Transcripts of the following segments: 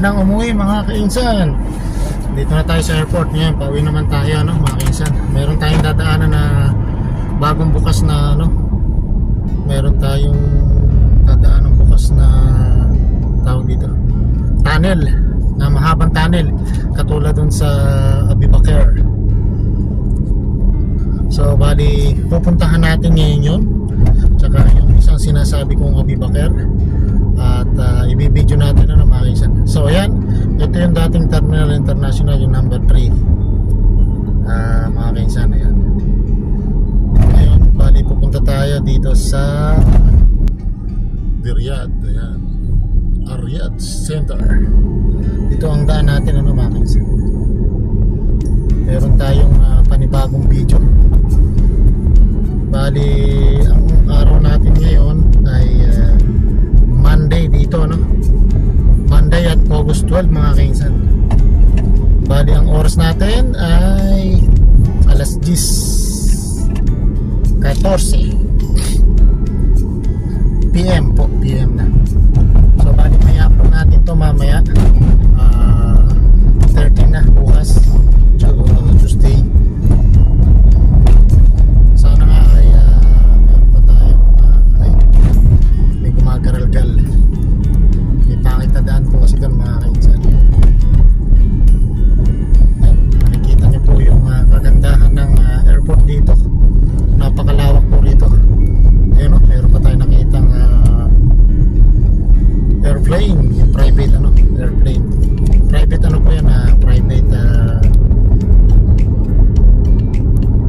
nang umuwi mga kainsan. Dito na tayo sa airport. Ngayon, pauwi naman tayo mga kainsan. Meron tayong dadaanan na bagong bukas na meron tayong dadaanan bukas na tawag dito, tunnel, na mahabang tunnel katulad dun sa Abibakar. So bali pupuntahan natin ngayon yun, tsaka yung isang sinasabi kong Abibakar, at ibibideo natin na mga kaisan. So ayan, ito yung dating Terminal International, yung number 3, mga kaisan. Ayan, ngayon bali pupunta tayo dito sa Riyadh. Ayan, Riyadh Center. Ito ang daan natin mga kaisan. Meron tayong panibagong video. Bali ang araw natin ngayon ay Monday dito, Monday at August 12 mga kainsan. Bali ang oras natin ay alas 10:14 PM po, PM na. So bali maya po natin to mamaya, 13 na bukas, Tuesday. Sana nga ay meron pa tayo may gumagaral-gal. May pangit na daan po kasi doon mga kainsan. Nakikita niyo po yung kagandahan ng airport dito. Napakalawak po rito. Ayun, meron pa tayo nakitang airplane, yung private airplane. Private po yan, private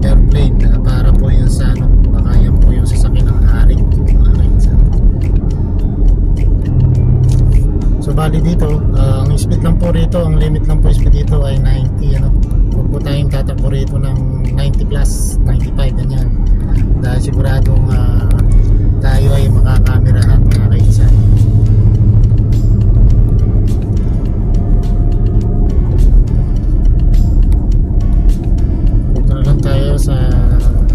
airplane, para po yun sa baka yan po yung sasakyan ng hari, mga kainsan. So bali dito, ang speed lang po rito, ang limit lang po speed dito ay 90. Huwag po tayong tatakbo rito ng 90 plus, 95 ganyan, dahil siguradong tayo ay makakamerahan mga kainsan. Punta na lang tayo sa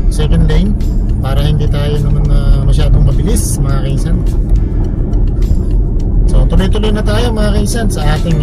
second lane para hindi tayo naman masyadong mabilis mga kainsan. So tuloy-tuloy na tayo mga kainsan sa ating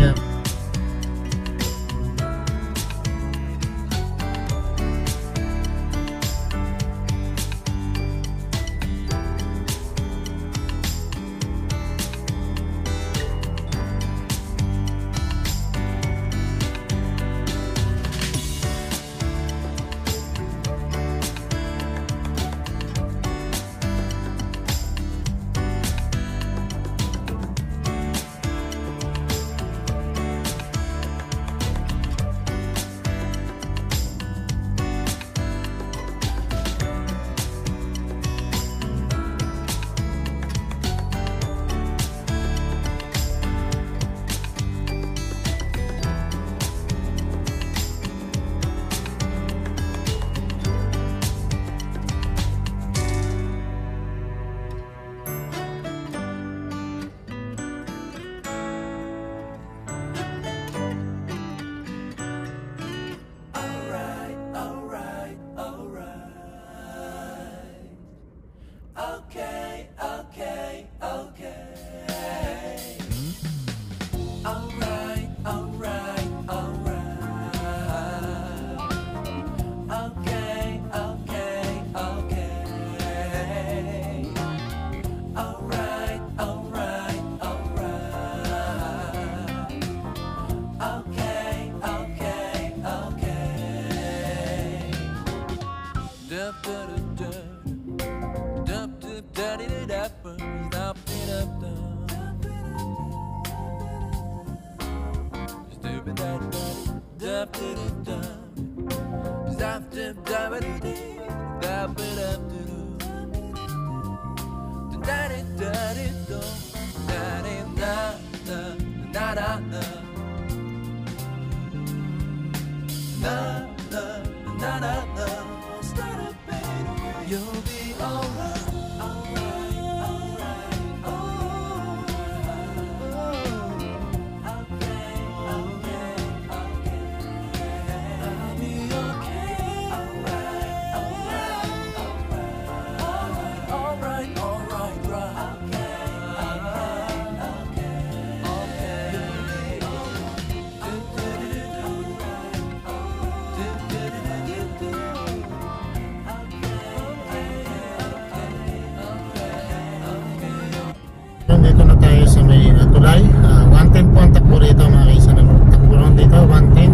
takbo rito mga kaisan. Takbo lang dito 110.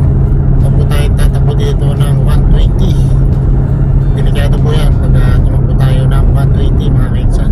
Takbo tayo tatakbo dito ng 120. Delikado po yan pag tumakbo tayo ng 120 mga kaisan.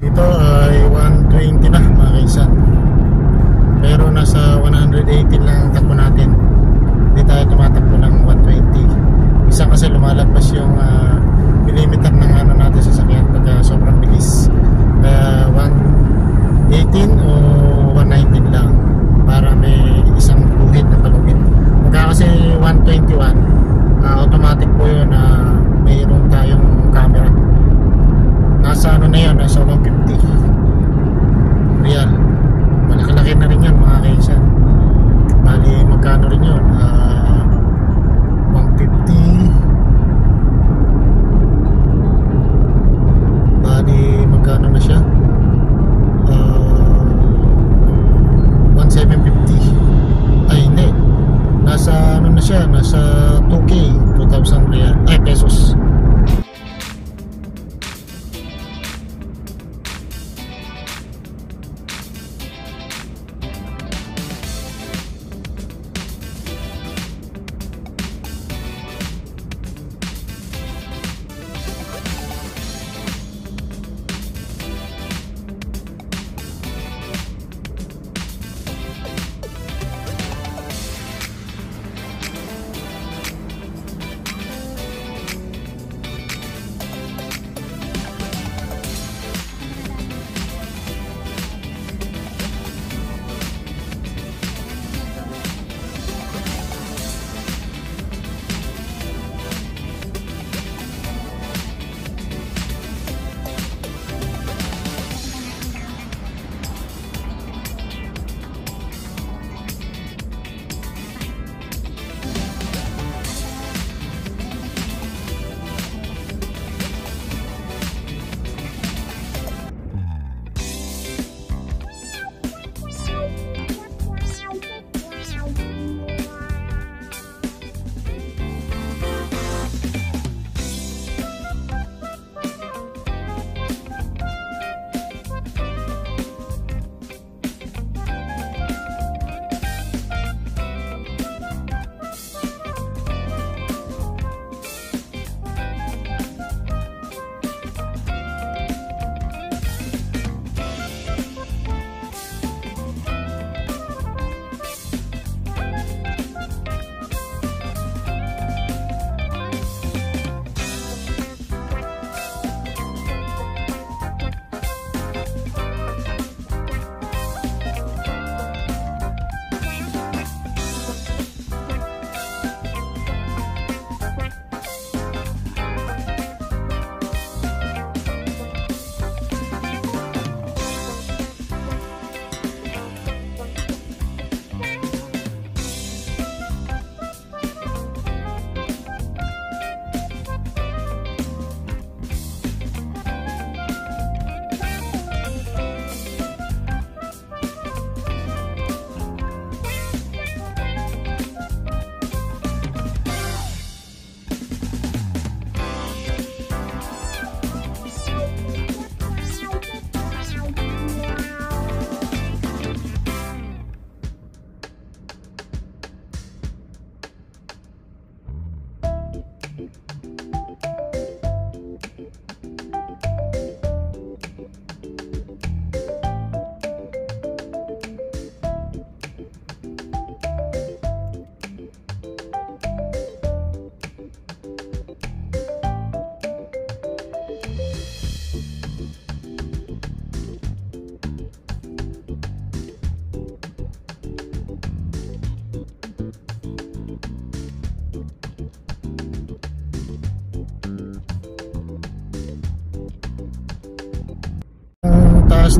Ito ay 120 na mga kaisan. Pero nasa 180 lang ang takbo natin. Hindi tayo tumatakbo ng 120. Isa kasi lumalagpas yung millimeter ng ano natin sa sakyan pag sobrang bilis. Kaya 118 o 119 lang para may isang guhit na palugit. Pagka kasi 121 automatic po yun na mayroon tayong camera. Nasa ano na yun, nasa 150.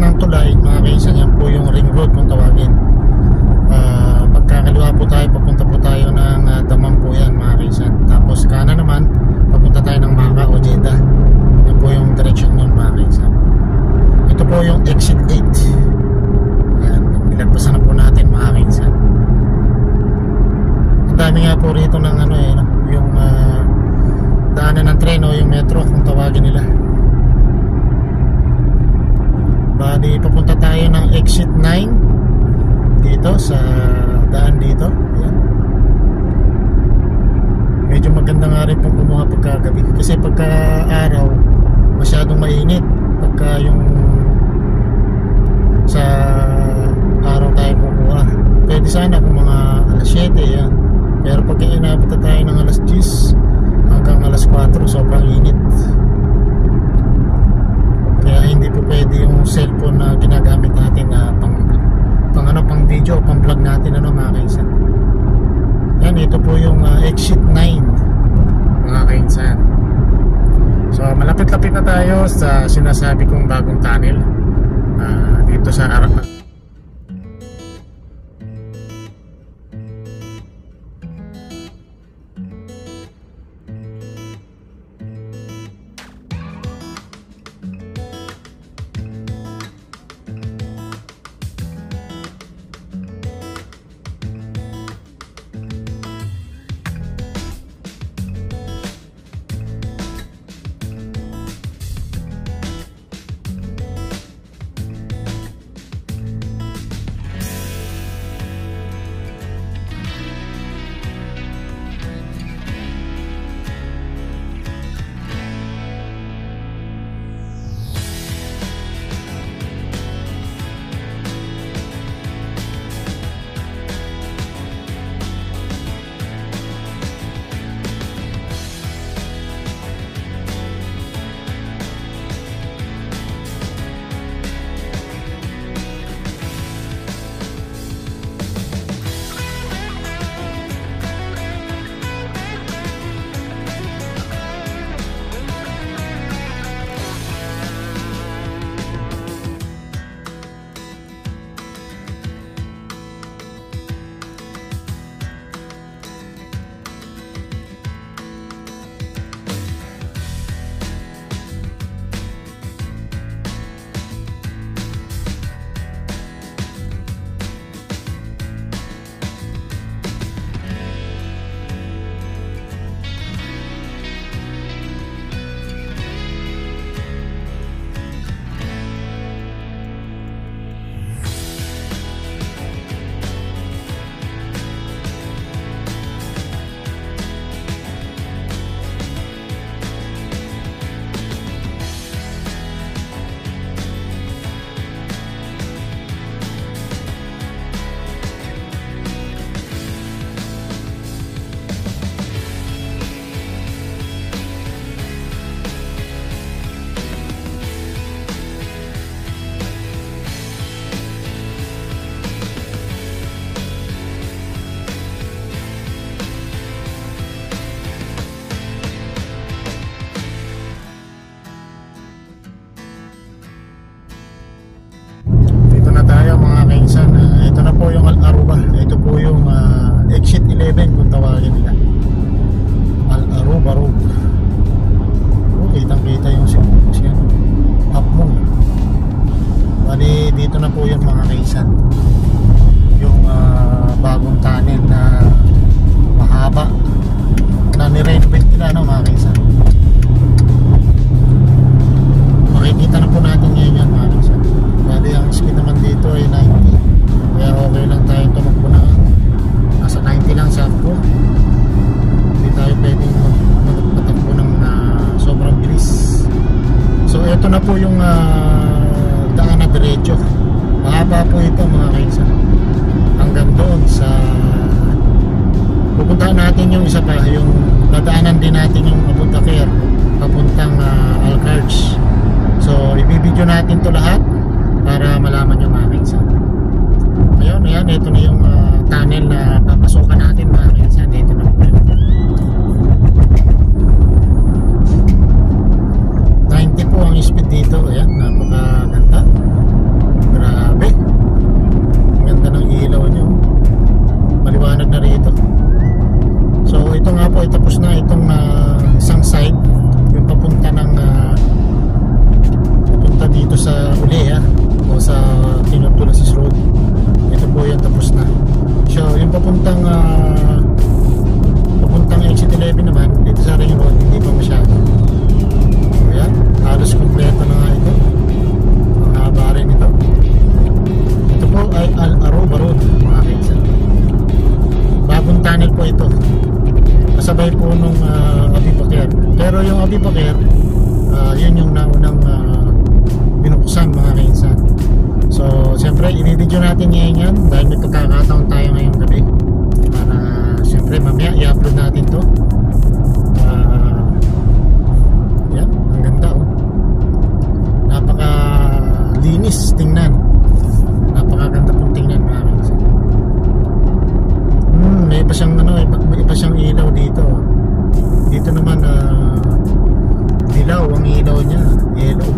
ng tulay mga kaisan, yan po yung ring road kung tawagin. Pagkakaliwa po tayo, papunta po tayo ng Daman po yan mga kaisan. Tapos kanan naman, papunta tayo ng Maka o Jeddah. Yan po yung direction nun mga kaisan. Ito po yung exit 8. Yan, nilagpasan na po natin mga kaisan. Ang dami nga po rito ng ano yung daanan ng tren o yung metro kung tawagin nila. Bali papunta tayo ng exit 9 dito sa daan dito. Ayan. Medyo maganda nga rin pong kumuha pagkagabi kasi pagka araw masyadong mainit. Pagka yung sa araw tayo kumuha, pwede sana kung mga alas 7 yan. Pero pagka inabot na tayo ng alas 10 hanggang alas 4 sobrang init. Kaya hindi po pwede yung cellphone na ginagamit natin na pang video, pang vlog natin mga kainsan. Yan, ito po yung exit 9 mga kainsan. So malapit-lapit na tayo sa sinasabi kong bagong tunnel dito sa Arafat. exit 11 kung tawagin nila, Al-Aruba Road. Kitang kita yung siya Half Moon. Bali dito na po yung mga kaisan, yung bagong tunnel na mahaba na nirenovate nila, no, mga kaisan. Makikita na po natin ngayon yan, mga kaisan. Bali ang speed naman dito ay 90, kaya okay lang tayo tumakbo na nasa 90 lang sa ako. Hindi tayo pwedeng magpatakbo ng sobrang bilis. So ito na po yung daan na diretso. Mahaba po ito, mga kaisan, hanggang doon sa pupuntahan natin yung isa pa, yung dadaanan din natin yung Abu Dakir papuntang Al-Kharj. So ibibideo natin to lahat para malaman nyo, mga kaisan. Ayun, ayan, ito na yung tunnel na papasokan natin, mga kaisan. Dito na po yun. 90 po ang speed dito. Ayan, napakaganda. ay Al Aruba Road mga kainsan. Bagong tunnel po ito, kasabay po nung Abu Bakr. Pero yung Abu Bakr, yun yung naunang binuksan mga kainsan. So siyempre i-video natin ngayon yan dahil may pagkakataon tayo ngayong gabi para siyempre mamaya i-upload natin to. Yan, ang ganda oh. Napaka linis tingnan, napakaganda pong tingnan mga kainsan. May iba siyang may iba siyang ilaw dito. Dito naman dilaw ang ilaw niya, yellow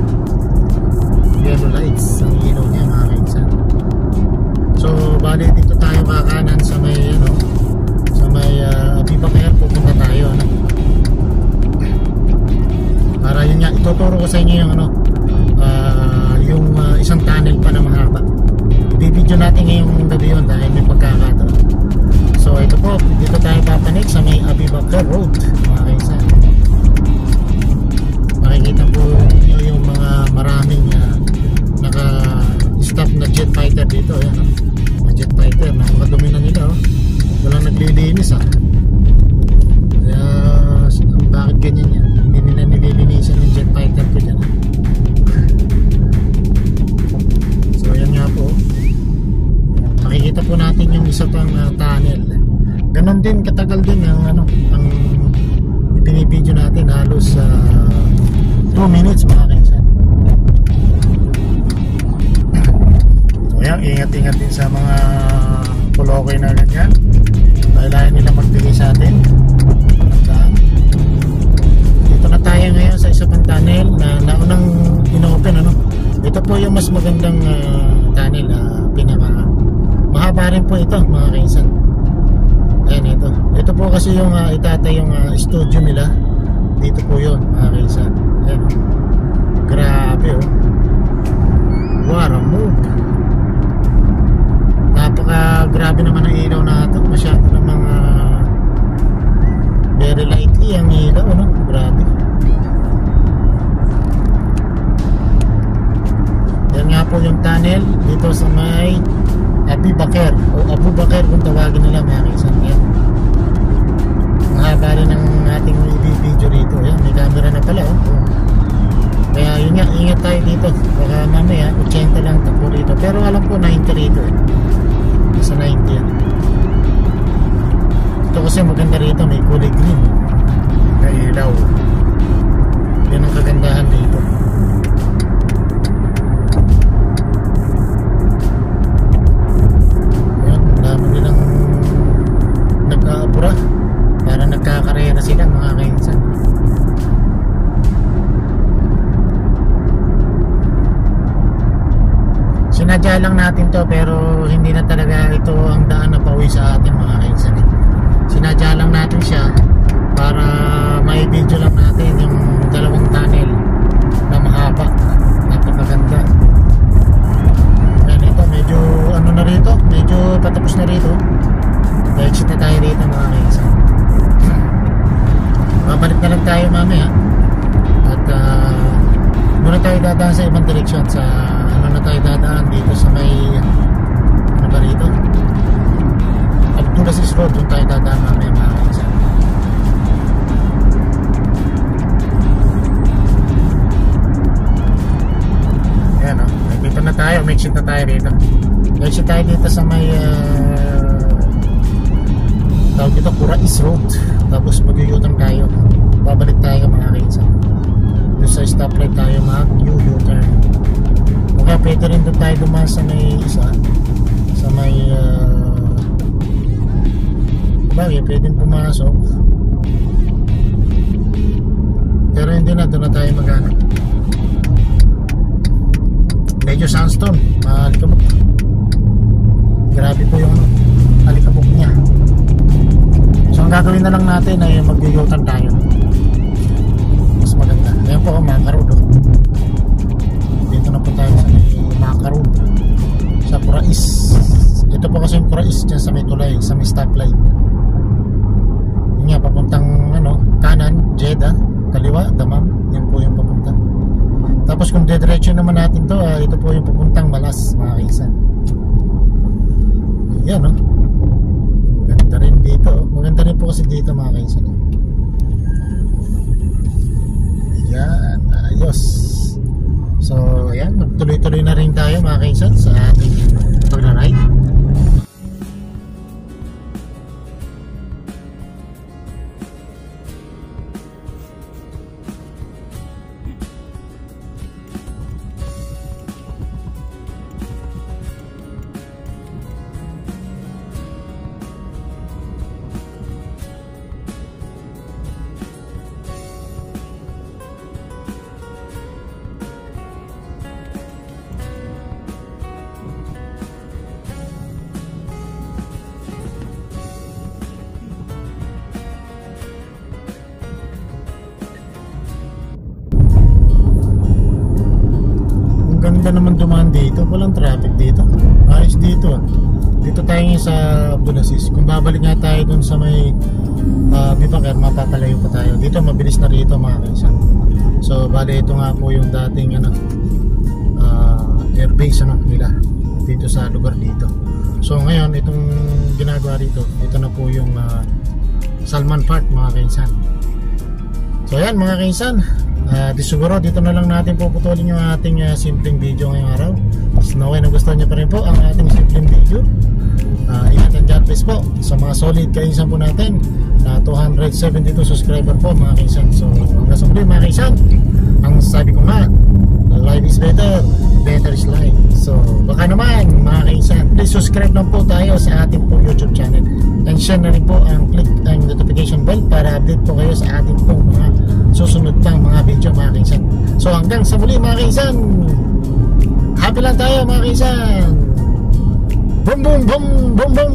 lights ang ilaw niya mga kainsan. So bali dito tayo kakanan sa may sa may Abu Bakr, pupunta tayo para yun nga ituturo ko sa inyo yung yung isang tunnel pa na mahaba. I-video natin ngayong gabi yun dahil may pagkakataon. So ito po, dito tayo papanik sa may Abu Bakr Road mga kainsan. Makikita po nyo yung mga maraming naka-stop na jet fighter dito. Yan, mga jet fighter, nakakadumi na nila walang naglilinis kaya bakit ganyan yan, hindi nila nililinisan yung jet fighter ko dyan. So yan nga po, makikita po natin yung isa pang tunnel. Ganon din, katagal din ang pinibideo natin, halos 2 minutes mga kainsan. So yan, ingat-ingat din sa mga pulokoy na ganyan, kailangan nila magbigay sa atin. Dito na tayo ngayon sa isa pang tunnel na naunang inopen ito po yung mas magandang tunnel, pinaka mahaba rin po ito mga kainsan. Ayan, ito po kasi yung itatay yung studio nila. Dito po yun mga kainsan. Ayan, grabe what a move. Napaka grabe naman ang ilaw na ito. Masyado namang very lightly ang ilaw grabe. Yan nga po yung tunnel dito sa may Abu Bakr o Abu Bakr kung tawagin nila mga kainsan. Yan, mahaba rin ang ating video rito. Yan, may camera na pala kaya yun nga, ingat tayo dito, baka mamaya 80 lang takbo rito, pero alam ko 90 rito sa 90 yan. Ito kasi maganda rito, may kulay green na ilaw. Yan ang kagandahan dito. Para nagkakarera sila mga kainsan. Sinadya lang natin to, pero hindi na talaga ito ang daan na pauwi sa atin mga kainsan. Sinadya lang natin siya para may video lang natin yung dalawang tunnel na mahaba, napakaganda. Yan, ito medyo na rito, medyo patapos na rito. Exit na tayo rito mga kainsan. Babalik na lang tayo mamaya at muna tayo dadaan sa ibang direksyon. Sa na tayo dadaan dito sa may ba rito, Abdulaziz Road. Doon tayo dadaan mamaya mga kainsan. Ayan dito na tayo, exit na tayo rito. Exit tayo dito sa may tawag dito Qurais Road. Tapos mag-u-turn tayo, babalik tayo mga kainsan. Doon sa stoplight tayo mag-u-turn. Okay, pwede rin doon tayo dumaan sa may isa, sa may bagay, pwedeng pumasok, pero hindi na, doon na tayo maghanap. Medyo sandstone, malikabok, grabe po yung alikabok niya. So ang gagawin na lang natin ay mag-u-turn tayo, mas maganda. Ayan po ang Maka Road. Dito na po tayo sa Maka Road, sa Qurais. Ito po kasi yung Qurais dyan sa may tulay, sa may stoplight. Yun nga, papuntang kanan, Jeddah, kaliwa, Dammam. Yan po yung papunta. Tapos kung dediretso naman natin to, ito po yung papuntang Malas mga kaisan. Yan, no? Maganda rin dito. Maganda rin po kasi dito mga kaisan. Yan, ayos. So, ayan, tuloy-tuloy na rin tayo mga kaisan sa ating pag-ride. Ganda naman dumaan dito, walang traffic dito, ayos dito. Dito tayo sa Abdulaziz. Kung babalik nga tayo dun sa may Bibaker, mapapalayo pa tayo. Dito mabilis na rito mga kaisan. So bali ito nga po yung dating airbase nila dito sa lugar dito. So ngayon itong ginagawa dito, ito na po yung Salman Park mga kaisan. So ayan mga kaisan, di siguro dito na lang natin puputulin yung ating simpleng video ngayong araw. So naway nagustuhan nyo pa rin po ang ating simpleng video. Ingat and God bless po sa mga solid kaisan po natin na 272 subscriber po mga kaisan. So hanggang sa muli mga kaisan, ang sabi ko nga, life is better, better is life. So baka naman mga kaisan, please subscribe lang po tayo sa ating po YouTube channel and share na rin po ang click ang notification bell para update po kayo sa ating po mga susunod pang mga video mga kaisan. So hanggang sa muli mga kaisan, happy lang tayo mga kaisan. Boom boom boom boom boom.